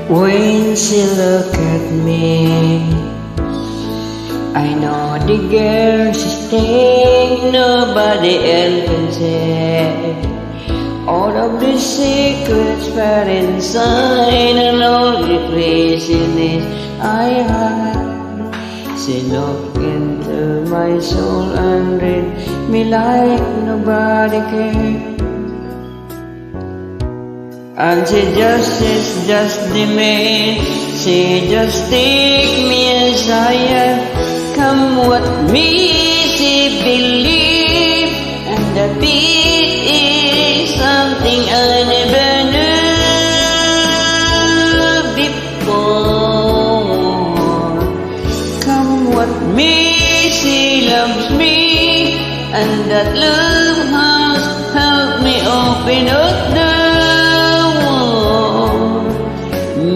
When she look at me, I know the girl she's staying, nobody else can say. All of the secrets were inside, and all the craziness I had. She looked into my soul and read me like nobody cared. And she is just the man. She just take me as I am. Come what me, she believe. And that peace is something I never knew before. Come what me, she loves me. And that love has helped me open up